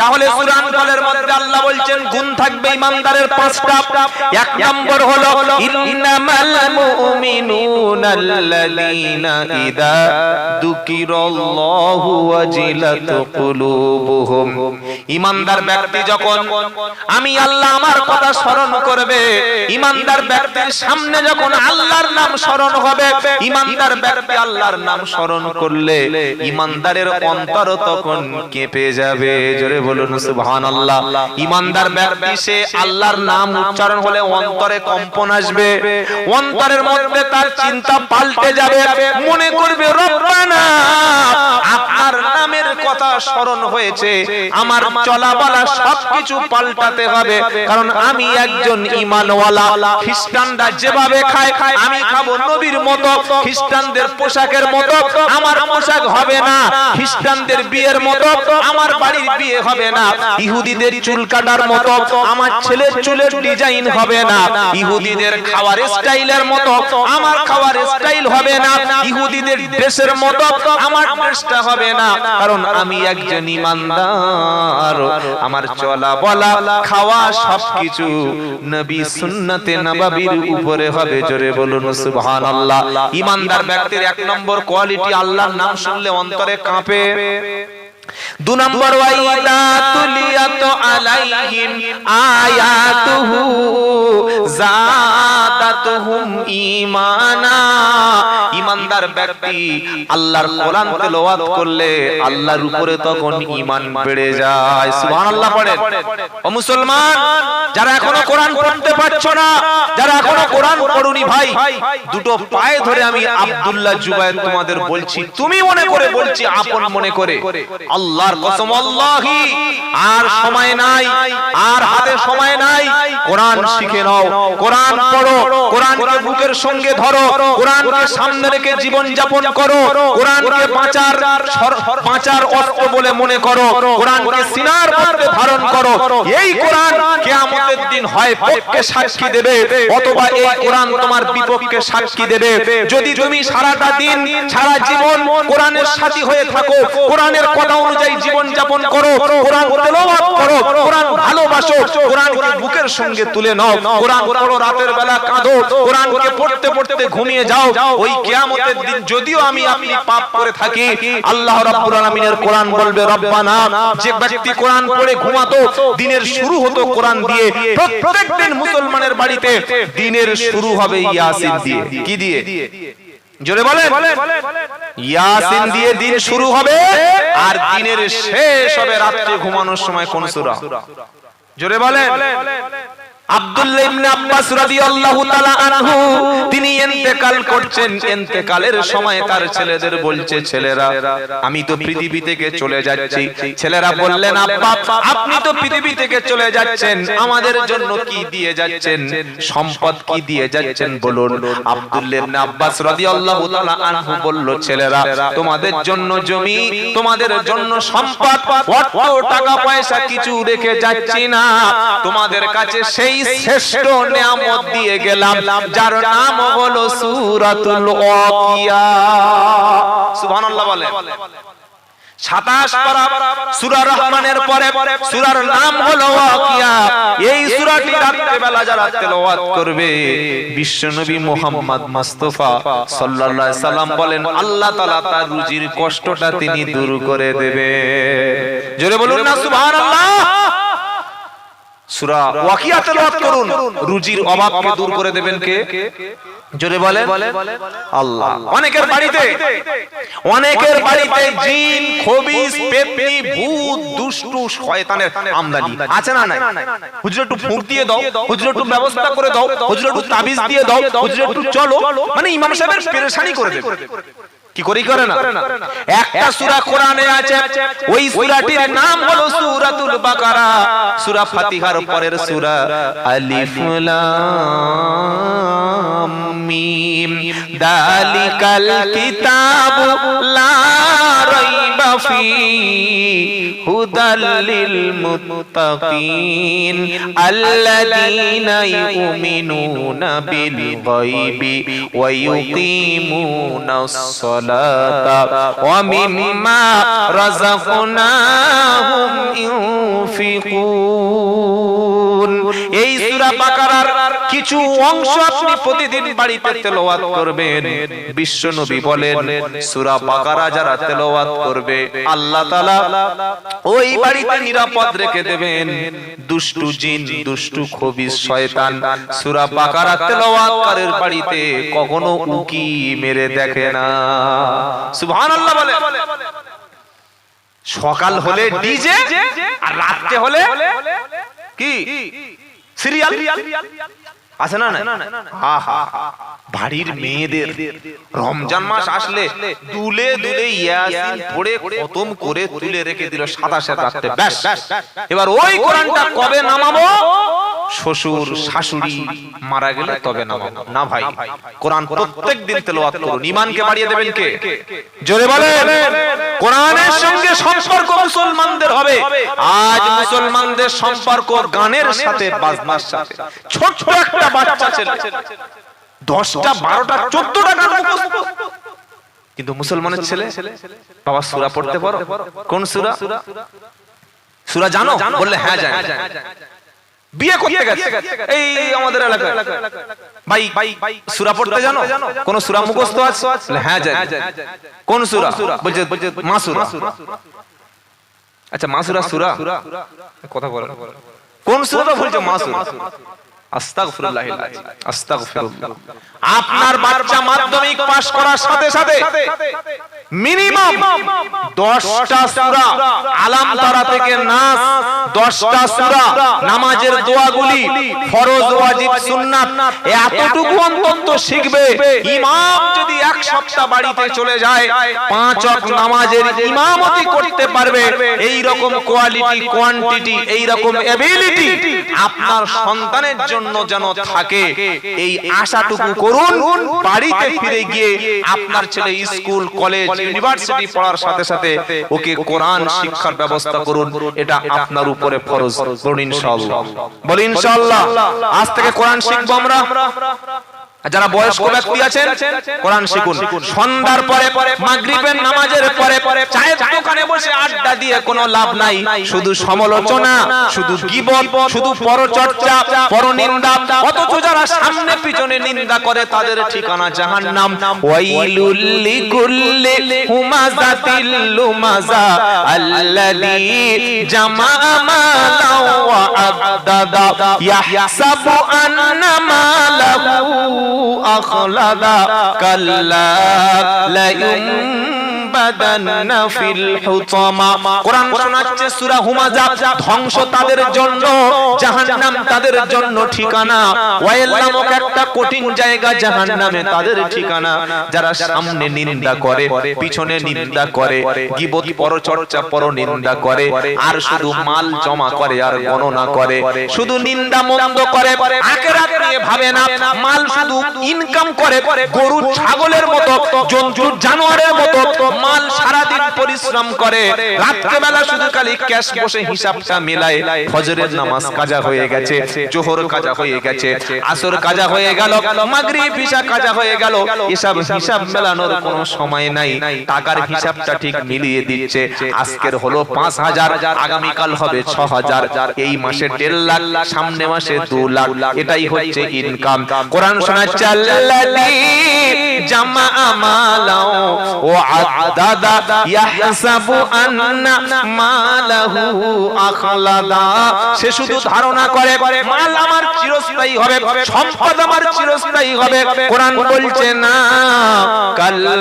তাহলে সূরা আনফালের মধ্যে আল্লাহ বলছেন গুণ থাকবে ঈমানদারের পাঁচটা। এক নম্বর হলো ইন্নামাল মুমিনুনাল্লাযীনা ইযা যুকিরাল্লাহু ওয়াজিলাত কুলুবুহুম। ঈমানদার ব্যক্তি যখন আমি আল্লাহ আমার কথা স্মরণ করবে, ঈমানদার ব্যক্তির সামনে যখন আল্লাহর নাম স্মরণ হবে, ঈমানদার ব্যক্তি আল্লাহর নাম স্মরণ করলে ঈমানদারের অন্তর তখন কেঁপে যাবে। জোরে বলুন সুবহানাল্লাহ। ঈমানদার ব্যক্তি সে আল্লাহর নাম উচ্চারণ হলে অন্তরে কম্পন আসবে, অন্তরের মধ্যে তার চিন্তা পাল্টে যাবে, মনে করবে রব্বানা আপনার নামের কথা স্মরণ হয়েছে, আমার চলা বলা সবকিছু পাল্টাতে হবে, কারণ আমি একজন ঈমানওয়ালা। খ্রিস্টানরা যেভাবে খায় আমি খাবো নবীর মতো, খ্রিস্টানদের পোশাকের মতো আমার পোশাক হবে না, খ্রিস্টানদের বিয়ের মতো আমার বাড়ির বিয়ে হবে না, ইহুদিদের চুল কাটার মতো আমার ছেলের চুলের ডিজাইন হবে না, ইহুদিদের খাওয়ার স্টাইলের মতো আমার খাওয়ার স্টাইল হবে না, ইহুদিদের ড্রেসের মতো আমার ড্রেসটা হবে না, কারণ আমি একজন ঈমানদার। আমার চলা বলা খাওয়া সবকিছু নবী সুন্নতে নববীর উপরে হবে। জোরে বলুন সুবহানাল্লাহ। ঈমানদার ব্যক্তির এক নম্বর কোয়ালিটি আল্লাহর নাম শুনলে অন্তরে কাঁপে। দু নম্বর ওয়াইদা তুলিয়াত আলাইহিম আয়াতুহু যাদাতুহুম ঈমানা। ঈমানদার ব্যক্তি আল্লাহর কোরআন তেলাওয়াত করলে আল্লাহর উপরে তখন ঈমান বেড়ে যায়। সুবহানাল্লাহ পড়েন। ও মুসলমান যারা এখনো কোরআন পড়তে পারছো না, যারা এখনো কোরআন পড়ুনি ভাই, দুটো পায়ে ধরে আমি আব্দুল্লাহ জুবায়ের তোমাদের বলছি, তুমি মনে করে বলছি, আপন মনে করে, আল্লাহর কসম আল্লাহি আর সময় নাই, আর হাতে সময় নাই, কোরআন শিখে নাও, কোরআন পড়ো, কোরআনকে বুকের সঙ্গে ধরো, কোরআনকে সামনে রেখে জীবন যাপন করো, কোরআনকে বাঁচার অস্ত্র বলে মনে করো, কোরআনকে সিনার মধ্যে ধারণ করো। এই কোরআন কিয়ামতের দিন হয় পক্ষে সাক্ষী দেবে অথবা এই কোরআন তোমার বিপক্ষে সাক্ষী দেবে। যদি তুমি সারাটা দিন সারা জীবন কোরআনের সাথী হয়ে থাকো, কোরআনের কথা অনুযায়ী জীবন যাপন করো, কোরআন তেলাওয়াত করো, কোরআন ভালোবাসো, কোরআনকে বুকের সঙ্গে তুলে নাও, কোরআন পড়ো, রাতের বেলা কাঁদো, কোরআনকে পড়তে পড়তে ঘুমিয়ে যাও, ওই কিয়ামতের দিন যদিও আমি আপনি পাপ করে থাকি, আল্লাহ রাব্বুল আলামিনের কোরআন বলবে রব্বানা। যে ব্যক্তি কোরআন পড়ে ঘুমাতো, দিনের শুরু হতো কোরআন দিয়ে, প্রত্যেকদিন মুসলমানের বাড়িতে দিনের শুরু হবে ইয়াসিন দিয়ে। কি দিয়ে? জোরে বলেন। ইয়াসিন দিয়ে দিন শুরু হবে, আর দিনের শেষ হবে রাতে ঘুমানোর সময় কোন সূরা? জোরে বলেন। আব্দুল্লাহ ইবনে আব্বাস রাদিয়াল্লাহু তাআলা আনহু তিনি ইন্তেকাল করছেন, ইন্তেকালের সময় তার ছেলেদের বলছে, ছেলেরা আমি তো পৃথিবী থেকে চলে যাচ্ছি। ছেলেরা বললেন, আব্বা আপনি তো পৃথিবী থেকে চলে যাচ্ছেন, আমাদের জন্য কি দিয়ে যাচ্ছেন, সম্পদ কি দিয়ে যাচ্ছেন বলুন। আব্দুল্লাহ ইবনে আব্বাস রাদিয়াল্লাহু তাআলা আনহু বলল, ছেলেরা তোমাদের জন্য জমি, তোমাদের জন্য সম্পদ, অর্থ টাকা পয়সা কিছু রেখে যাচ্ছি না, তোমাদের কাছে সেই শ্রেষ্ঠ নিয়ামত দিয়ে গেলাম যার নাম হলো সূরাতুল ওয়াকিয়া। সুবহানাল্লাহ বলেন। 27 পারা সূরা রহমানের পরে সূরার নাম হলো ওয়াকিয়া। এই সূরাটি রাতের বেলা যারা তেলাওয়াত করবে, বিশ্বনবী মুহাম্মদ মুস্তাফা সাল্লাল্লাহু আলাইহি সাল্লাম বলেন আল্লাহ তাআলা তার রুজির কষ্টটা তিনি দূর করে দেবে। জোরে বলুন না সুবহানাল্লাহ। সূরা ওয়াকিয়া তেলাওয়াত করুন, রুজির অভাবকে দূর করে দেবেন কে? জোরে বলেন আল্লাহ। অনেকের বাড়িতে জিন, খবিস, পেতনি, ভূত, দুষ্টু, শয়তানের আমদানি আছে না নাই? হুজুর একটু ফুঁক দিয়ে দাও, হুজুর একটু ব্যবস্থা করে দাও, হুজুর একটু তাবিজ দিয়ে দাও, হুজুর একটু চলো, মানে ইমাম সাহেবের পেরেশানি করে দেবে। কি করি করে না? একটা সূরা কোরআনে আছে, ওই সূরাটির নাম হলো সূরাতুল বাকারা। সূরা ফাতিহার পরের সূরা আলিফ লাম মিম যালিকাল কিতাবু লা রাইবা ফীহি হুদাল লিল মুত্তাকিন আল্লাযীনা ইউমিনুনা বিল গায়বি ওয়া ইউকিমুনাস সালাতা ওয়া মিম্মা রাযাকনাহুম কিছু অংশ আপনি প্রতিদিন বাড়িতে তেলাওয়াত করবেন। বিশ্ব নবী বলেন সূরা বাকারা যারা তেলাওয়াত করবে আল্লাহ তাআলা ওই বাড়িতে নিরাপদ রেখে দেবেন দুষ্টু জিন, দুষ্টু খবিস শয়তান সূরা বাকারা তেলাওয়াতকারীর বাড়িতে কখনো উকি মেরে দেখে না। সুবহানাল্লাহ বলে। সকাল হলে ডিজে আর রাতে হলে কি সিরিয়াল আছে না? বাড়ির মেয়েদের রমজান মাস আসলে দুলে দুলে ইয়াসিন পড়ে খতম করে তুলে রেখে দিল সাদা সাদা রাতে। ব্যাস, এবার ওই কোরআনটা কবে নামাবো? শ্বশুর শাশুড়ি মারা গেলে তবে নামাবো না। ভাই কোরআন প্রত্যেকদিন তেলাওয়াত করুন। ঈমানকে বাড়িয়ে দেবেন কে? জোরে বলেন। কোরআনের সঙ্গে সম্পর্ক মুসলমানদের হবে। আজ মুসলমানদের সম্পর্ক গানের সাথে, বাজনার সাথে। ছোট একটা বাচ্চা ছেলে 10টা 12টা 14টা গান মুখস্থ, কিন্তু মুসলমানের ছেলে বাবা সূরা পড়তে পারো? কোন সূরা? সূরা জানো? বললে হ্যাঁ জানি। বিয়ে করতে গেছে এই আমাদের এলাকায়, ভাই সূরা পড়তে জানো? কোন সূরা মুখস্থ আছে? হ্যাঁ জানি। কোন সূরা? বলছে মাসূরা। আচ্ছা মাসূরা সূরা কথা বলেন। কোন সূরা? বলছে মাসূরা। আস্তাগফিরুল্লাহ, আস্তাগফিরুল্লাহ। আপনার বাচ্চা মাধ্যমিক পাস করার সাথে সাথে মিনিমাম 10টা সূরা আলাম তারা থেকে নাস, 10টা সূরা নামাজের দোয়াগুলি ফরজ ওয়াজিব সুন্নাত এতটুকু অন্তত শিখবে। ইমাম যদি এক সপ্তাহ বাড়িতে চলে যায় 5 ওয়াক্ত নামাজের ইমামতি করতে পারবে, এই রকম কোয়ালিটি কোয়ান্টিটি, এই রকম এবিলিটি আপনার সন্তানের জন্য যেন থাকে, এই আশাটুকু করুন। বাড়িতে ফিরে গিয়ে আপনার ছেলে স্কুল কলেজ ইউনিভার্সিটি পড়ার সাথে সাথে ওকে কোরআন শিক্ষার ব্যবস্থা করুন। এটা আপনার উপরে ফরজ। বলুন ইনশাআল্লাহ। বলুন ইনশাআল্লাহ। আজ থেকে কোরআন শিখবো আমরা। যারা বয়স্ক ব্যক্তি আছেন কোরআন শিখুন। সন্ধ্যার পরে মাগরিবের নামাজের পরে চায়ের দোকানে বসে আড্ডা দিয়ে কোনো লাভ নাই। শুধু সমালোচনা, শুধু গীবত, শুধু পরচর্চা, পরনিন্দা। অথচ যারা সামনে পিছনে নিন্দা করে তাদের ঠিকানা জাহান্নাম। ওয়াইলুল লিকুল্লি হুমাযাতিল লুমাযা আল্লাযী জামা মালাও ওয়া আদ্দাদা ইয়াহসাবু আন্না মালাহু আখলাদা কাল্লা লা ইউনবাদান্না ফিল হুতামা। কোরআন শোনাচ্ছে সূরা হুমাযা। ধ্বংস তাদের জন্য, জাহান্নাম তাদের জন্য ঠিকানা। ওয়াইল নামক একটা কঠিন জায়গা জাহান্নামে তাদের ঠিকানা। যারা সামনে নিন্দা করে, পিছনে নিন্দা করে, গীবত, পরচর্চা, পরনিন্দা করে, আর শুধু মাল জমা করে আর গণনা করে, শুধু নিন্দা মন্দ করে, আখিরাত নিয়ে ভাবে না। মাল শুধু ইনকাম করে গরু ছাগলের মতো, জন্তু জানোয়ারের মতো। মাল সারাদিন পরিশ্রম করে, রাত্রে বেলা শুধু খালি ক্যাশ বসে হিসাবটা মেলায়। ফজরের নামাজ কাজা হয়ে গেছে, জোহর কাজা হয়ে গেছে, আসর কাজা হয়ে গেল, মাগরিব ইশা কাজা হয়ে গেল। এসব হিসাব মেলানোর কোনো সময় নাই। টাকার হিসাবটা ঠিক মিলিয়ে দিচ্ছে। আজকের হলো 5000, আগামী কাল হবে 6000, এই মাসে 1.5 লাখ, সামনে মাসে 2 লাখ। এটাই হচ্ছে ইনকাম। কোরআন শোনাচ্ছে আল্লাযী জামা মালাও ওয়া আদ্দাদা ইয়াহসাবু আন্না মালাহু আখলাদা। সে শুধু ধারণা করে মাল আমার চিরস্থায়ী হবে, সম্পদ আমার চিরস্থায়ী হবে। কোরআন বলছে না, কাল্লা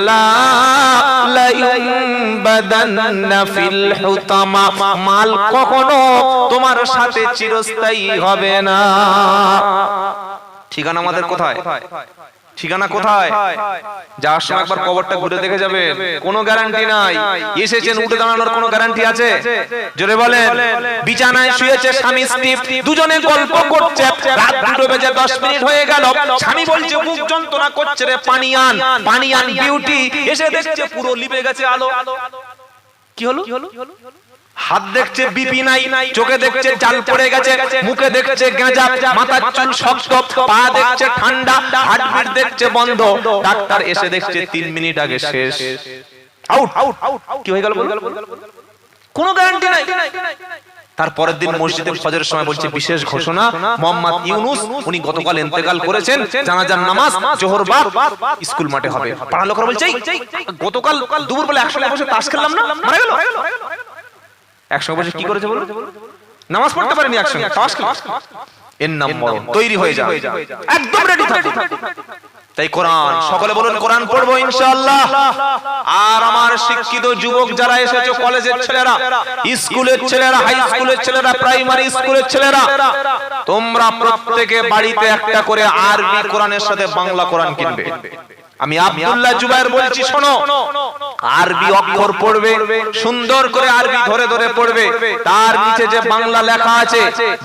লা ইউনবাদান্না ফিল হুতামা। মাল কখনো তোমার সাথে চিরস্থায়ী হবে না। ঠিকানা আমাদের কোথায়? ঠিকানা কোথায়? যাওয়ার সময় একবার কবরটা ঘুরে দেখে যাবে। কোনো গ্যারান্টি নাই। এসেছেন উঠে দাঁড়ানোর কোনো গ্যারান্টি আছে? জোরে বলেন। বিছানায় শুয়েছে স্বামী স্ত্রী, দুজনে গল্প করছে। রাত 2 বেজে 10 মিনিট হয়ে গেল। স্বামী বলছে মুখ যন্ত্রণা করছে রে, পানি আন, পানি আন। বিউটি এসে দেখছে পুরো লিপে গেছে আলো। কি হলো? হাত দেখছে বিপি নাই, চোখে দেখছে জাল পড়ে গেছে, মুখে দেখছে গাঁজা, মাথার চুল শক্ত, পা দেখছে ঠান্ডা, হার্টবিট দেখছে বন্ধ। ডাক্তার এসে দেখছে 3 মিনিট আগে শেষ। আউট। কি হয়ে গেল? কোনো গ্যারান্টি নাই। তারপরের দিন মসজিদে ফজরের সময় বলছে বিশেষ ঘোষণা, মোহাম্মদ ইউনুস উনি গতকাল ইন্তেকাল করেছেন, জানাজার নামাজ জোহর বাদ স্কুল মাঠে হবে। পাড়ার লোকরা বলছে গতকাল দুপুরবেলা একসঙ্গে বসে তাস খেললাম না, মারা গেল। একসঙ্গে বসে কি করেছে বলো? নামাজ পড়তে পারেনি, একসঙ্গে তাস খেলা। এর নাম মরণ। তৈরি হয়ে যাও, একদম রেডি থাকো। তাই কোরআন, সকলে বলুন কোরআন পড়বো ইনশাআল্লাহ। আর আমার শিক্ষিত যুবক যারা এসেছো, কলেজের ছেলেরা, স্কুলের ছেলেরা, হাই স্কুলের ছেলেরা, প্রাইমারি স্কুলের ছেলেরা, তোমরা প্রত্যেকে বাড়িতে একটা করে আরবি কোরআনের সাথে বাংলা কোরআন কিনবে। আমি আব্দুল্লাহ জুবায়ের বলছি, শোনো, আরবি অক্ষর পড়বে, সুন্দর করে আরবি ধরে ধরে পড়বে। তার নিচে যে বাংলা লেখা আছে,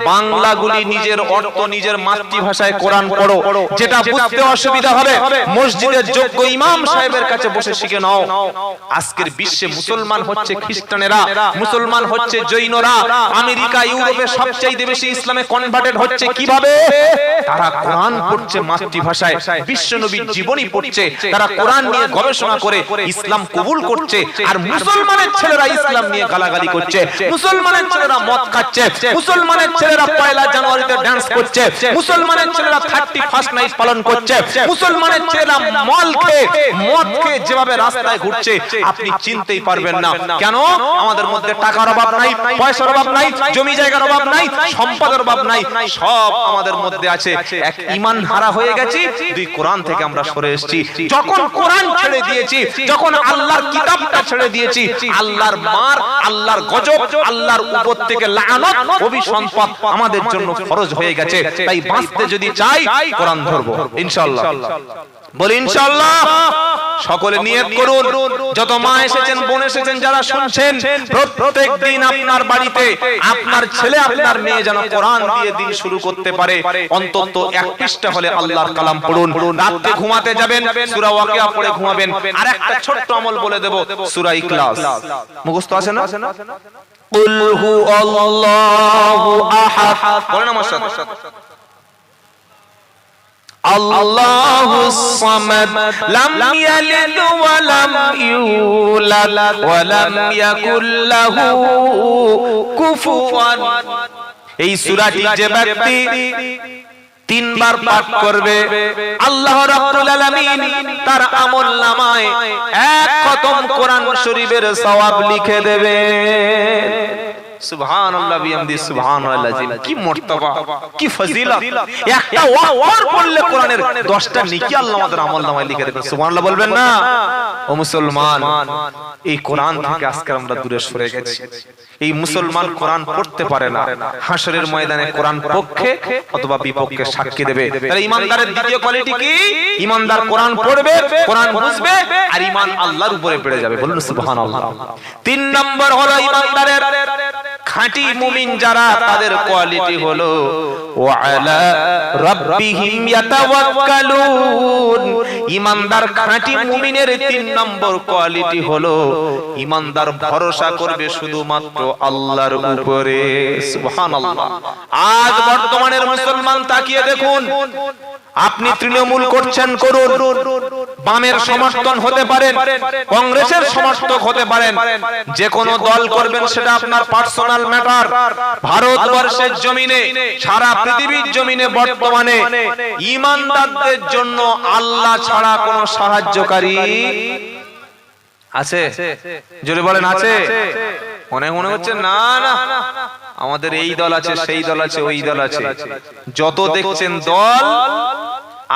বাংলাগুলি নিজের অর্থ নিজের মাতৃভাষায় কোরআন পড়ো। যেটা বুঝতে অসুবিধা হবে, মসজিদের যোগ্য ইমাম সাহেবের কাছে বসে শিখে নাও। আজকের বিশ্বে মুসলমান হচ্ছে খ্রিস্টানেরা, মুসলমান হচ্ছে জৈনরা। আমেরিকা, ইউরোপে সবচেয়ে বেশি ইসলামে কনভার্টেড হচ্ছে কিভাবে? তারা কোরআন পড়ছে মাতৃভাষায়, বিশ্বনবীর জীবনী পড়ছে, তারা কোরআন নিয়ে গবেষণা করে ইসলাম কবুল করছে। আর মুসলমানের ছেলেরা ইসলাম নিয়ে গালাগালি করছে, মুসলমানের ছেলেরা মদ খাচ্ছে, মুসলমানের ছেলেরা পয়লা জানুয়ারিতে ডান্স করছে, মুসলমানের ছেলেরা 31st নাইট পালন করছে, মুসলমানের ছেলেরা মদ খেয়ে যেভাবে রাস্তায় ঘুরছে আপনি চিনতেই পারবেন না। কেন? আমাদের মধ্যে টাকার অভাব নাই, পয়সার অভাব নাই, জমি জায়গার অভাব নাই, সম্পদের অভাব নাই, সব আমাদের মধ্যে আছে। এক ঈমান হারা হয়ে গেছি, দুই কোরআন থেকে আমরা সরে এসেছি। যখন কোরআন ছেড়ে দিয়েছি, যখন আল্লাহর কিতাবটা ছেড়ে দিয়েছি, আল্লাহর মার, আল্লাহর গজব, আল্লাহর উপর থেকে লানত, অভিসম্পাত আমাদের জন্য ফরজ হয়ে গেছে। তাই বাঁচতে যদি চাই কোরআন ধরবো ইনশাআল্লাহ। বলি ইনশাআল্লাহ। সকলে নিয়ত করুন। যত মা এসেছেন, বোন এসেছেন, যারা শুনছেন, প্রত্যেক দিন আপনার বাড়িতে আপনার ছেলে, আপনার মেয়ে যেন কোরআন দিয়ে দিন শুরু করতে পারে। অন্তত এক পৃষ্ঠা হলে আল্লাহর কালাম পড়ুন। রাতে ঘুমাতে যাবেন সূরা ওয়াকিয়া পড়ে ঘুমাবেন। আর একটা ছোট্ট আমল বলে দেব, সূরা ইখলাস মুখস্থ আছে না? কুল হুয়াল্লাহু আহাদ, বলেন আমার সাথে। আল্লাহুস সামাদ, লাম ইয়ালিদ ওয়া লাম ইউলাদ ওয়া লাম ইয়াকুল লাহু কুফুয়ান। এই সূরাটি যে ব্যক্তি 3 বার পাঠ করবে, আল্লাহ রাব্বুল আলামিন তার আমলনামায় 1 খতম কোরআন শরীফের সওয়াব লিখে দেবে। সুবহানাল্লাহ বিহামদি, সুবহানাল্লাহ আযীম। কি মর্তবা, কি ফজিলত! একটা ওয়াক্ত পড়লে কোরআনের 10টা নেকি আল্লাহ আমাদের আমলনামায় লিখে দেবেন। সুবহানাল্লাহ বলবেন না? ও মুসলমান, এই কোরআন থেকে আজকে আমরা দূরে সরে গেছি। এই মুসলমান কোরআন পড়তে পারে না, হাসরের ময়দানে কোরআন পক্ষে অথবা বিপক্ষে সাক্ষী দেবে। তাহলে ঈমানদারের দ্বিতীয় কোয়ালিটি কি? ঈমানদার কোরআন পড়বে, কোরআন বুঝবে, আর ঈমান আল্লাহর উপরে বেড়ে যাবে। বলুন সুবহানাল্লাহ। 3 নম্বর হলো ঈমানদারের খাঁটি মুমিন যারা, তাদের কোয়ালিটি হলো ওয়া আলা রাব্বিহিম ইয়াতাওয়াক্কালুন। ঈমানদার খাঁটি মুমিনের 3 নম্বর কোয়ালিটি হলো ঈমানদার ভরসা করবে শুধুমাত্র আল্লাহর উপরে। সুবহানাল্লাহ। আজ বর্তমানের মুসলমান তাকিয়ে দেখুন, আপনি তৃণমূল করছেন, করুন, বামের সমর্থন হতে পারেন, কংগ্রেসের সমর্থক হতে পারেন, যে কোনো দল করবেন সেটা আপনার পার্সোনাল ম্যাটার। ভারতবর্ষের জমিনে, সারা পৃথিবীর জমিনে বর্তমানে ঈমানদারদের জন্য আল্লাহ ছাড়া কোনো সাহায্যকারী আছে? জোরে বলেন, আছে? মনে মনে হচ্ছে না না, আমাদের এই দল আছে, সেই দল আছে, ওই দল আছে। যত দেখছেন দল,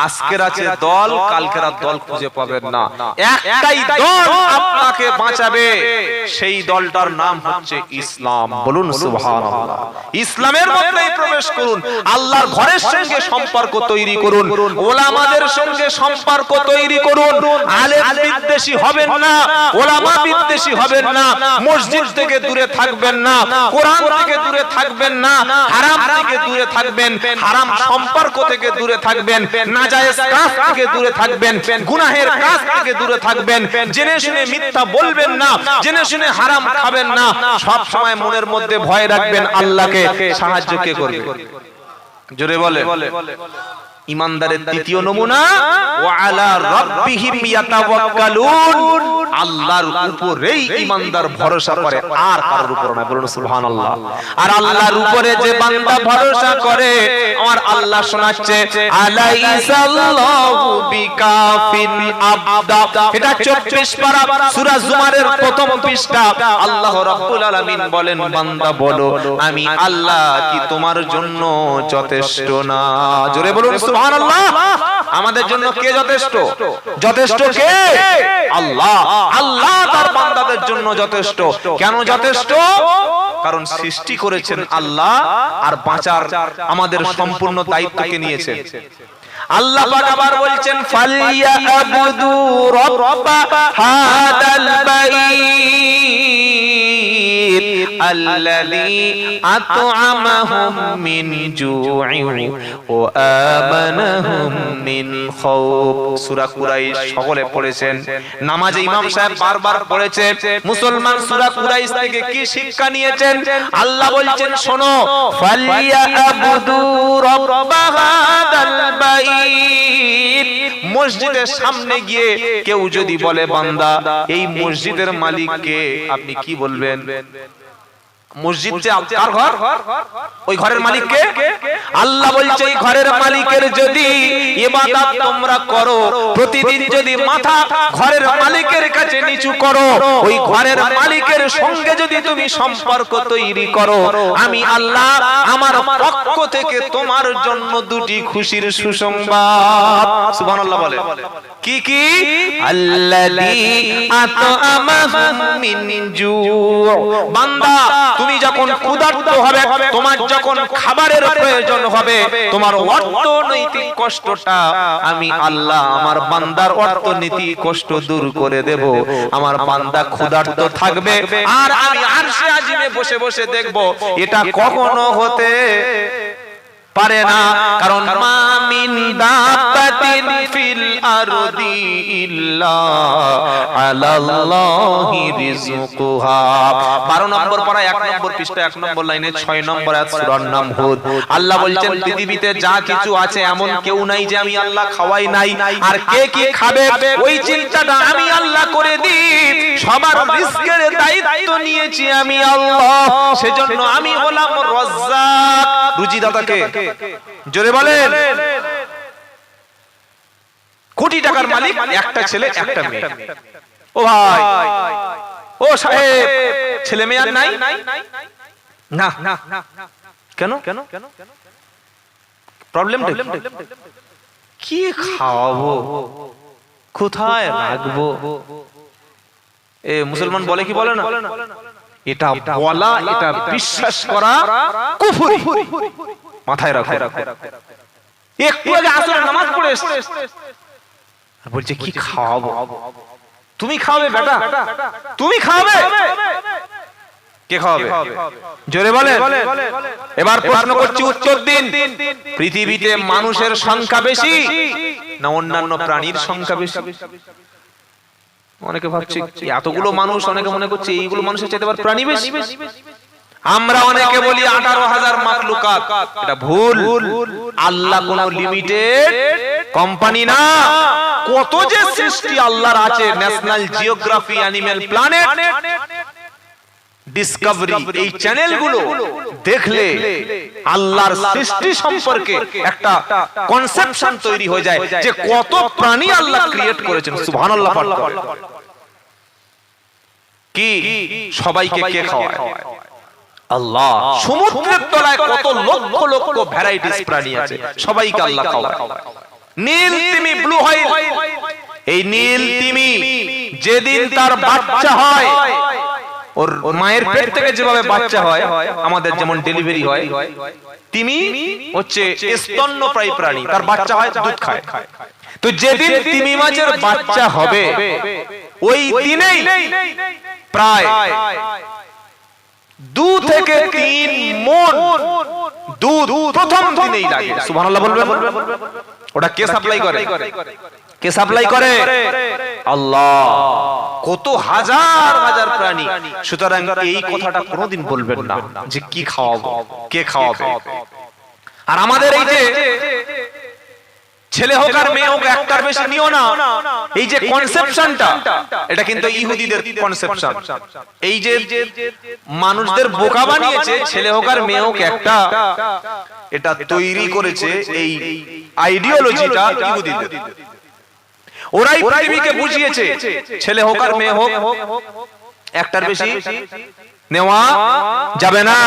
আজকের আছে দল, কালকের আর দল খুঁজে পাবেন না। একটাই দল আপনাকে বাঁচাবে, সেই দলটার নাম হচ্ছে ইসলাম। বলুন সুবহানাল্লাহ। ইসলামের মধ্যে প্রবেশ করুন, আল্লাহর ঘরের সঙ্গে সম্পর্ক তৈরি করুন, ওলামাদের সঙ্গে সম্পর্ক তৈরি করুন। আলেম বিদ্বেষী হবেন না, ওলামা বিদ্বেষী হবেন না, মসজিদ থেকে দূরে থাকবেন না, কোরআন থেকে দূরে থাকবেন না, হারাম থেকে দূরে থাকবেন, হারাম সম্পর্ক থেকে দূরে থাকবেন, নাজায়েজ কাজ থেকে দূরে থাকবেন, গুনাহের কাজ থেকে দূরে থাকবেন, জেনে শুনে মিথ্যা বলবেন না, জেনে শুনে হারাম খাবেন না। সব সময় মনের মধ্যে ভয় রাখবেন আল্লাহকে সাহায্য কে করবে। জোরে বলে। ইমানদারের দ্বিতীয় নমুনা ওয়া আলা রাব্বিহিম ইয়াতাওয়াক্কালুন, আল্লাহর উপরেই ইমানদার ভরসা করে, আর কারোর উপর না। বলুন সুবহানাল্লাহ। আর আল্লাহর উপরে যে বান্দা ভরসা করে, আমার আল্লাহ শোনাচ্ছে আলাইসাল্লাহু বিকাফিন আবদা। এটা 24 পারা সূরা জুমারের প্রথম পৃষ্ঠা। আল্লাহ রাব্বুল আলামিন বলেন, বান্দা বলো আমি আল্লাহ কি তোমার জন্য যথেষ্ট না? জোরে বলুন সুবহানাল্লাহ। আমাদের জন্য কে যথেষ্ট? যথেষ্ট কে? আল্লাহ। আল্লাহ তার বান্দাদের জন্য যথেষ্ট। কেন যথেষ্ট? কারণ সৃষ্টি করেছেন আল্লাহ, আর বাঁচার আমাদের সম্পূর্ণ দায়িত্বকে নিয়েছেন আল্লাহ। পাক আবার বলছেন ফালিয়াবুদু রাব্বা হাদাল বাইত আল্লাযী আত'আমাহুম মিন জু'ইন ওয়া আমানাহুম মিন খাউফ। সূরা কুরাইশ সকলে পড়েছেন, নামাজে ইমাম সাহেব বারবার পড়েছেন। মুসলমান সূরা কুরাইশ থেকে কি শিক্ষা নিয়েছেন? আল্লাহ বলছেন শোনো, ফালিয়াবুদু রাব্বা হাদাল বাইত। মসজিদের সামনে গিয়ে কেউ যদি বলে বান্দা এই মসজিদের মালিক কে, আপনি কি বলবেন? মসজিদ যে কার ঘর, ওই ঘরের মালিক কে? আল্লাহ বলছে এই ঘরের মালিকের যদি ইবাদত তোমরা করো, প্রতিদিন যদি মাথা ঘরের মালিকের কাছে নিচু করো, ওই ঘরের মালিকের সঙ্গে যদি তুমি সম্পর্ক তৈরি করো, আমি আল্লাহ আমার পক্ষ থেকে তোমার জন্য দুটি খুশির সুসংবাদ। সুবহানাল্লাহ বলে কি কি? আল্লাযী আত'আমাহুম মিন জু'। বান্দা তুমি যখন ক্ষুধার্ত হবে, তোমার যখন খাবারের প্রয়োজন হবে, তোমার অর্থনৈতিক কষ্টটা আমি আল্লাহ আমার বান্দার অর্থনৈতিক কষ্ট দূর করে দেব। আমার বান্দা ক্ষুধার্ত থাকবে আর আমি আরশে আজিমে বসে বসে দেখব। এটা কখনো হতে পারে না, কারণ মা মিন দাব্বাতিন ফিল আরদি ইল্লা আলাল্লাহি রিজকুহা। 12 নম্বর পারা 1 নম্বর পৃষ্ঠা 1 নম্বর লাইনে 6 নম্বর আয়াত সূরার নাম হুদ। আল্লাহ বলছেন পৃথিবীতে যা কিছু আছে এমন কেউ নাই যে আমি আল্লাহ খাওয়াই নাই, আর কে কি খাবে ওই চিন্তাটা আমি আল্লাহ করে দিই। সবার রিজকের দায়িত্ব নিয়েছি আমি আল্লাহ, সেজন্য আমি হলাম রাজ্জাক, রুজিদাতাকে। জোরে বলেন। কোটি টাকার মালিক, একটা ছেলে একটা মেয়ে। ও ভাই, ও সাহেব, ছেলে মেয়ে আর নাই না? কেন? প্রবলেমটা কি? খাওয়াবো, কোথায় রাখবো? এ মুসলমান বলে কি বলে না? এটা বলা, এটা বিশ্বাস করা কুফরি। মাথায় রাখো। একটু আগে আসরের নামাজ পড়ে এসেছে, বলছে কি খাওয়াবো? তুমি খাওয়াবে বেটা, তুমি খাওয়াবে? কে খাওয়াবে? জোরে বলে। এবার প্রশ্ন করছি, উত্তর দিন। পৃথিবীতে মানুষের সংখ্যা বেশি না অন্যান্য প্রাণীর সংখ্যা বেশি? অনেকে ভাবছে এতগুলো মানুষ, অনেকে মনে করছে এইগুলো মানুষের চাইতে আবার প্রাণী বেশি। আমরা অনেকে বলি 18,000 মাখলুকাত, এটা ভুল। আল্লাহ কোন লিমিটেড কোম্পানি না। কত যে সৃষ্টি আল্লাহর আছে, national geography, animal planet, Discovery, এই চ্যানেলগুলো দেখলে আল্লাহর সৃষ্টি সম্পর্কে একটা কনসেপশন তৈরি হয়ে যায় যে কত প্রাণী আল্লাহ ক্রিয়েট করেছেন। সুবহানাল্লাহ। কি সবাইকে কে খাওয়ায়? আল্লাহ। সমুদ্রের তলায় কত লক্ষ লক্ষ ভ্যারাইটিস প্রাণী আছে, সবাইকে আল্লাহ খাওয়ায়। নীল তিমি, ব্লু হোয়েল, এই নীল তিমি যেদিন তার বাচ্চা হয়, ওর মায়ের পেট থেকে যেভাবে বাচ্চা হয়, আমাদের যেমন ডেলিভারি হয়, তিমি হচ্ছে স্তন্যপ্রায়ী প্রাণী, তার বাচ্চা হয়, দুধ খায়। তো যেদিন তিমি মাছের বাচ্চা হবে, ওই দিনেই প্রায় 2 থেকে 3 মণ দুধ প্রথম দিনেই লাগে। সুবহানাল্লাহ বলবেন। ওটা কে সাপ্লাই করে? কে সাপ্লাই করে? আল্লাহ। কত হাজার হাজার প্রাণী। সুতরাং এই কথাটা কোনোদিন বলবেন না যে কি খাওয়াবো, কে খাওয়াবে। আর আমাদের এই যে ছেলে হোক আর মেয়ে হোক একটার বেশি নিও না, এই যে কনসেপশনটা, এটা কিন্তু ইহুদিদের কনসেপশন। এই যে মানুষদের বোকা বানিয়েছে, ছেলে হোক আর মেয়ে হোক একটা, এটা তৈরি করেছে এই আইডিওলজিটা ইহুদিদের। ওরাই পৃথিবীকে বুঝিয়েছে ছেলে হোক আর মেয়ে হোক একটার বেশি নেওয়া যাবে না।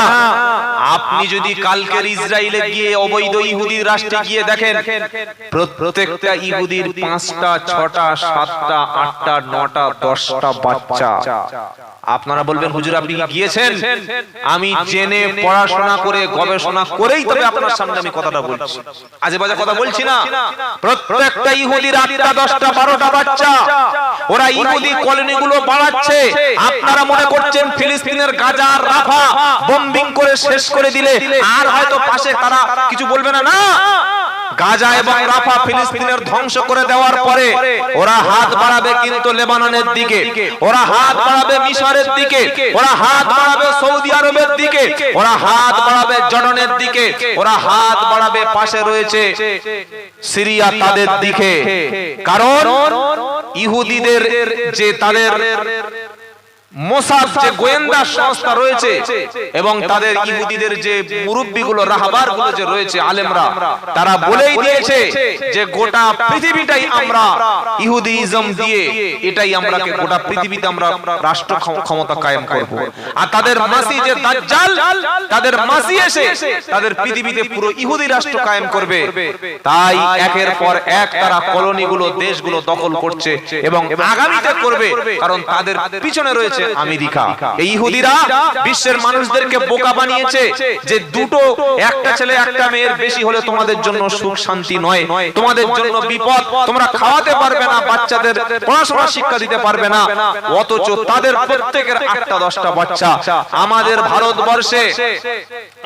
আপনি যদি কালকের ইসরায়েলে গিয়ে অবৈধ ইহুদি রাষ্ট্রে গিয়ে দেখেন, প্রত্যেকটা ইহুদির 5টা 6টা 7টা 8টা 9টা 10টা বাচ্চা। আপনারা বলবেন হুজুর আপনি কি গিয়েছেন? আমি জেনে পড়াশোনা করে গবেষণা করেই তবে আপনার সামনে আমি কথাটা বলছি, আজে বাজে কথা বলছি না। প্রত্যেকটা ইহুদির 8টা 10টা 12টা বাচ্চা। ওরা ইহুদি কলোনিগুলো বাড়াচ্ছে। আপনারা মনে করছেন ফিলিস্তিনের গাজা আর রাফা বোম্বিং করে শেষ করে দিলে আর হয়তো পাশে তারা কিছু বলবে না? না, গাজা এবং রাফা ফিলিস্তিনের ধ্বংস করে দেওয়ার পরে ওরা হাত বাড়াবে কিন্তু লেবাননের দিকে, ওরা হাত বাড়াবে মিশরের দিকে, ওরা হাত বাড়াবে সৌদি আরবের দিকে, ওরা হাত বাড়াবে জর্ডানের দিকে, ওরা হাত বাড়াবে পাশে রয়েছে সিরিয়া তাদের দিকে। কারণ ইহুদিদের যে তাদের মোসাদ যে গোয়েন্দা সংস্থা রয়েছে এবং তাদের ইহুদিদের যে মুরব্বিগুলো রাহবারগুলো যে রয়েছে আলেমরা, তারা বলেই দিয়েছে যে গোটা পৃথিবীটাই আমরা ইহুদিজম দিয়ে এটাই আমরা গোটা পৃথিবীতে আমরা রাষ্ট্র ক্ষমতা কায়েম করব। আর তাদের মাসি যে দাজ্জাল, তাদের মাসি এসে তাদের পৃথিবীতে পুরো ইহুদি রাষ্ট্র কায়েম করবে। তাই একের পর এক তারা কলোনিগুলো দেশগুলো দখল করছে এবং আগামীতে করবে, কারণ তাদের পিছনে রয়েছে আমেরিকা। এই ইহুদিরা বিশ্বের মানুষদেরকে বোকা বানিয়েছে যে দুটো, একটা ছেলে একটা মেয়ের বেশি হলে তোমাদের জন্য সুখ শান্তি নয়, তোমাদের জন্য বিপদ, তোমরা খাওয়াতে পারবে না, বাচ্চাদের পড়াশোনা শিক্ষা দিতে পারবে না। অথচ তাদের প্রত্যেকের 8টা 10টা বাচ্চা। আমাদের ভারতবর্ষে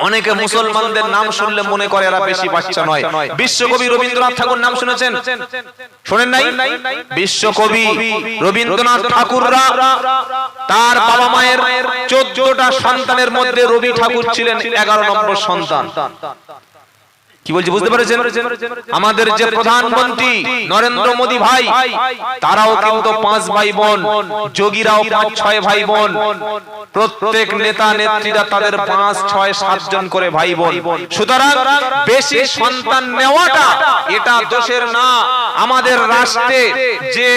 অনেকে মুসলমানদের নাম শুনলে মনে করে এরা বেশি বাচ্চা নয়। বিশ্বকবি রবীন্দ্রনাথ ঠাকুর নাম শুনেছেন? শোনেন নাই? বিশ্বকবি রবীন্দ্রনাথ ঠাকুররা তার বাবা মায়ের 14টা সন্তানের মধ্যে রবি ঠাকুর ছিলেন 11 নম্বর সন্তান। কি বলছি বুঝতে পেরেছেন? আমাদের যে প্রধানমন্ত্রী নরেন্দ্র মোদী ভাই, তারাও কিন্তু 5 ভাই বোন, যোগীরাও 5-6 ভাই বোন। প্রত্যেক নেতা নেত্রীরা তাদের 5, 6, 7 জন করে ভাই বোন। সুতরাং বেশি সন্তান নেওয়াটা এটা দোষের না। আমাদের রাষ্ট্রে যে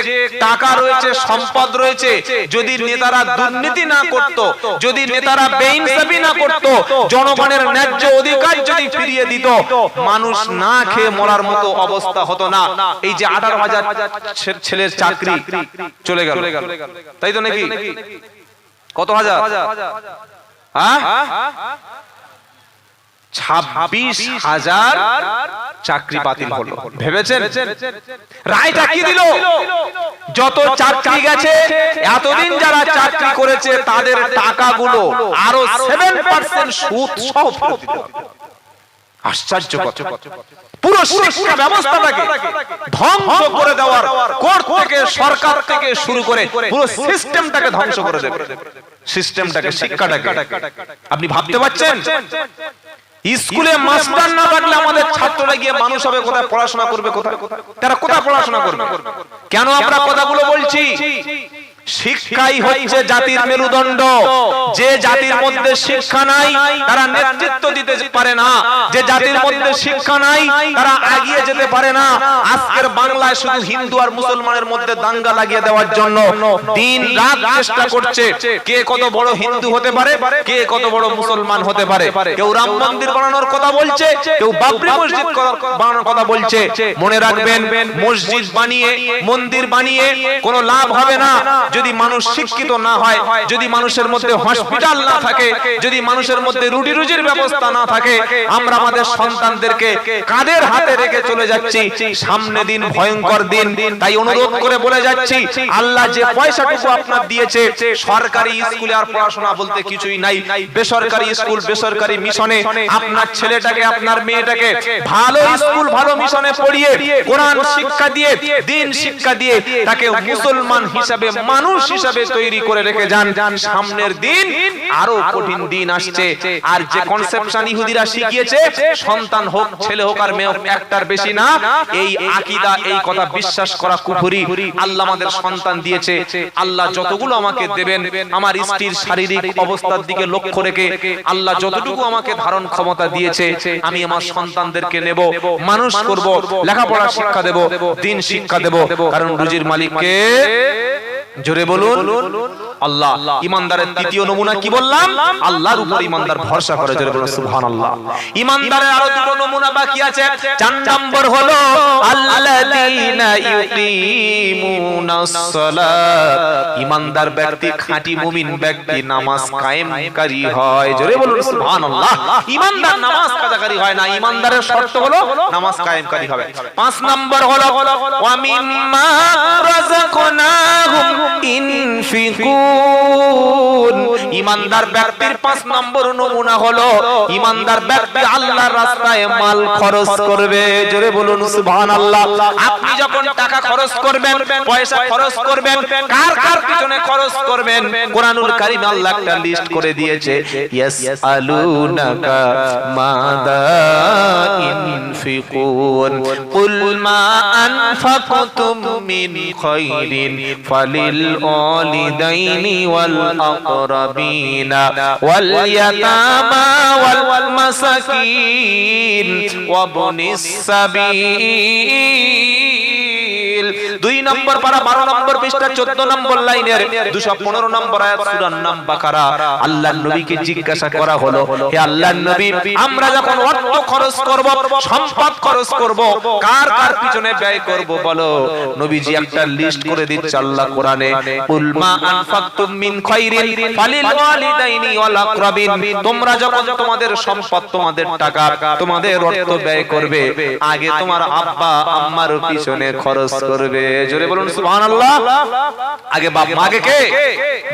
টাকা রয়েছে, সম্পদ রয়েছে, যদি নেতারা দুর্নীতি না করত, যদি নেতারা বেইনসাফি না করত, জনগণের ন্যায্য অধিকার যদি ফিরিয়ে দিত, মানুষ না খেয়ে মরার মতো অবস্থা হতো না। এই যে 18,000 ছেলের চাকরি চলে গেল, তাই তো নাকি? কত হাজার? 26,000 চাকরি বাতিল হলো। ভেবেছেন রায়টা কি দিল? যত চাকরি গেছে, এতদিন যারা চাকরি করেছে তাদের টাকাগুলো আরো 7% সুদ সহ ফেরত দিতে হবে। আশ্চর্য কথা। পুরো শিক্ষা ব্যবস্থাটাকে ধ্বংস করে দেওয়ার, কোর্ট থেকে সরকার থেকে শুরু করে পুরো সিস্টেমটাকে ধ্বংস করে দেবে। সিস্টেমটাকে, শিক্ষাটাকে আপনি ভাবতে পারছেন? স্কুলে মাস্টার না থাকলে আমাদের ছাত্ররা গিয়ে মানুষ হবে কোথায়? পড়াশোনা করবে কোথায়? তারা কোথায় পড়াশোনা করবে? কেন আমরা কথাগুলো বলছি? শিক্ষাই হচ্ছে জাতির মেরুদণ্ড। যে জাতির মধ্যে শিক্ষা নাই তারা নেতৃত্ব দিতে পারে না, যে জাতির মধ্যে শিক্ষা নাই তারা এগিয়ে যেতে পারে না। আজকের বাংলায় শুধু হিন্দু আর মুসলমানের মধ্যে দাঙ্গা লাগিয়ে দেওয়ার জন্য দিন রাত চেষ্টা করছে কে কত বড় হিন্দু হতে পারে, কে কত বড় মুসলমান হতে পারে। কেউ রাম মন্দির বানানোর কথা বলছে, কেউ বাবরি মসজিদ বানানোর কথা বলছে। মনে রাখবেন, মসজিদ বানিয়ে, মন্দির বানিয়ে কোনো লাভ হবে না যদি মানুষ শিক্ষিত না হয়, যদি মানুষের মধ্যে হসপিটাল না থাকে, যদি মানুষের মধ্যে রুটি রুজির ব্যবস্থা না থাকে। আমরা আমাদের সন্তানদেরকে কাদের হাতে রেখে চলে যাচ্ছি। সামনে দিন ভয়ঙ্কর দিন। তাই অনুরোধ করে বলে যাচ্ছি, আল্লাহ যে পয়সাটুকু আপনার দিয়েছে, সরকারি স্কুলে আর পড়াশোনা বলতে কিছুই নাই। বেসরকারি স্কুল, বেসরকারি মিশনে আপনার ছেলেটাকে, আপনার মেয়েটাকে ভালো স্কুল, ভালো মিশনে পড়িয়ে কোরআন শিক্ষা দিয়ে, দ্বীন শিক্ষা দিয়ে তাকে মুসলমান হিসাবে মানুষ হিসাবে তৈরি করে রেখে যান। সামনের দিন আরো কঠিন দিন আসছে। আর যে কনসেপশন ইহুদিরা শিখিয়েছে, সন্তান হোক ছেলে হোক আর মেয়ে হোক একটার বেশি না, এই আকীদা, এই কথা বিশ্বাস করা কুফরি। আল্লাহ আমাদের সন্তান দিয়েছে, আল্লাহ যতগুলো আমাকে দেবেন আমার স্ত্রীর শারীরিক অবস্থার দিকে লক্ষ্য রেখে আল্লাহ যতটুকু আমাকে ধারণ ক্ষমতা দিয়েছে, আমি আমার সন্তানদেরকে নেব, মানুষ করব, লেখাপড়া শিক্ষা দেব, দিন শিক্ষা দেব। কারণ রুজির মালিক কে? জোরে বলুন আল্লাহ। ইমানদারের তৃতীয় নমুনা কি বললাম? আল্লাহর উপর ইমানদার ভরসা করে। জোরে বলুন সুবহানাল্লাহ। ইমানদারের আরো দুটো নমুনা বাকি আছে। 4 নম্বর হলো আল্লাযীনা ইউকিমুনাস সালাত। ইমানদার ব্যক্তি, খাঁটি মুমিন ব্যক্তি নামাজ কায়েমকারী হয়। জোরে বলুন সুবহানাল্লাহ। ইমানদার নামাজ কাজাকারী হয় না, ইমানদারের শর্ত হলো নামাজ কায়েমকারী হবে। 5 নম্বর হলো ওয়া মিম্মা রাযাকনাহুম ইনফিকুন। ইমানদার ব্যক্তির 5 নম্বর নমুনা হলো ইমানদার ব্যক্তি আল্লাহর রাস্তায় মাল খরচ করবে। জোরে বলুন সুবহানাল্লাহ। আপনি যখন টাকা খরচ করবেন, পয়সা খরচ করবেন, কার কার পিছনে খরচ করবেন, কোরআনুল কারীমে আল্লাহ একটা লিস্ট করে দিয়েছে। ইয়াসআলুনাকা মাযা ইনফিকুন কুল মা আনফাকতুম মিন খায়রিন ফালিল ওয়ালিদাইনি ওয়াল আকরাবিনা ওয়াল ইয়াতামা ওয়াল মাসাকিন ওয়া ইবনিস সাবিল। 2 নম্বর পারা 12 নম্বর পৃষ্ঠা 14 নম্বর লাইনের 215 নম্বর আয়াত সূরা নাম বাকারা। আল্লাহর নবীকে জিজ্ঞাসা করা হলো, হে আল্লাহর নবী, আমরা যখন অর্থ খরচ করব, সম্পদ খরচ করব, কার কার পিছনে ব্যয় করব বলো? নবীজি একটা লিস্ট করে দিচ্ছে আল্লাহ কোরআনে। কুল মা আনফাকতুম মিন খায়রিন ফালিল ওয়ালিদাইনি ওয়াল আকরাবিন। তোমরা যখন তোমাদের সম্পদ, তোমাদের টাকা, তোমাদের অর্থ ব্যয় করবে, আগে তোমার আব্বা আম্মার পিছনে খরচ করবে। জোরে বলুন সুবহানাল্লাহ। আগে বাপ মা, আগে কে?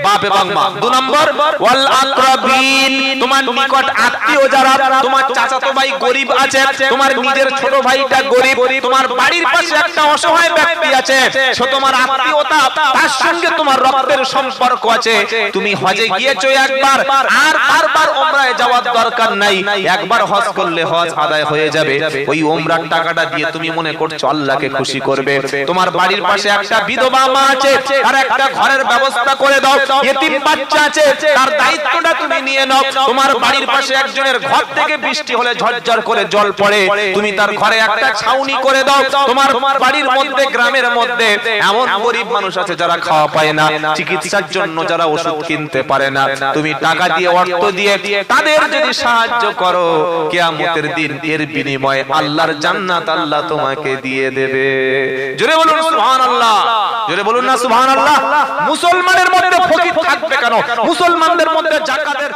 বাপ এবং মা। 2 নম্বর ওয়াল আকরাবিন। তোমার নিকট আত্মীয় যারা, তোমার চাচাতো ভাই গরীব আছে, তোমার নিজের ছোট ভাইটা গরীব, তোমার বাড়ির পাশে একটা অসহায় ব্যক্তি আছে, সে তোমার আত্মীয়তা, তার সঙ্গে তোমার রক্তের সম্পর্ক আছে। তুমি হজে গিয়েছো একবার, আর বারবার উমরায় যাওয়ার দরকার নাই, একবার হজ করলে হজ আদায় হয়ে যাবে। ওই উমরার টাকাটা দিয়ে তুমি মনে করছো আল্লাহকে খুশি করবে। তোমার বাড়ির পাশে একটা বিধবা মা আছে, তার একটা ঘরের ব্যবস্থা করে দাও। ইতিম বাচ্চা আছে, তার দায়িত্বটা তুমি নিয়ে নাও। তোমার বাড়ির পাশে একজনের ঘর থেকে বৃষ্টি হলে ঝরঝর করে জল পড়ে, তুমি তার ঘরে একটা ছাউনি করে দাও। তোমার বাড়ির মধ্যে, গ্রামের মধ্যে এমন গরীব মানুষ আছে যারা খাওয়া পায় না, চিকিৎসার জন্য যারা ওষুধ কিনতে পারে না, তুমি টাকা দিয়ে, অর্থ দিয়ে তাদের যদি সাহায্য করো, কিয়ামতের দিন এর বিনিময়ে আল্লাহর জান্নাত আল্লাহ তোমাকে দিয়ে দেবে। জোরে বলুন সুবহানাল্লাহ। জোরে বলুন না সুবহানাল্লাহ। মুসলমানের মধ্যে ফকির থাকবে কেন? মুসলমানদের মধ্যে যাকাতের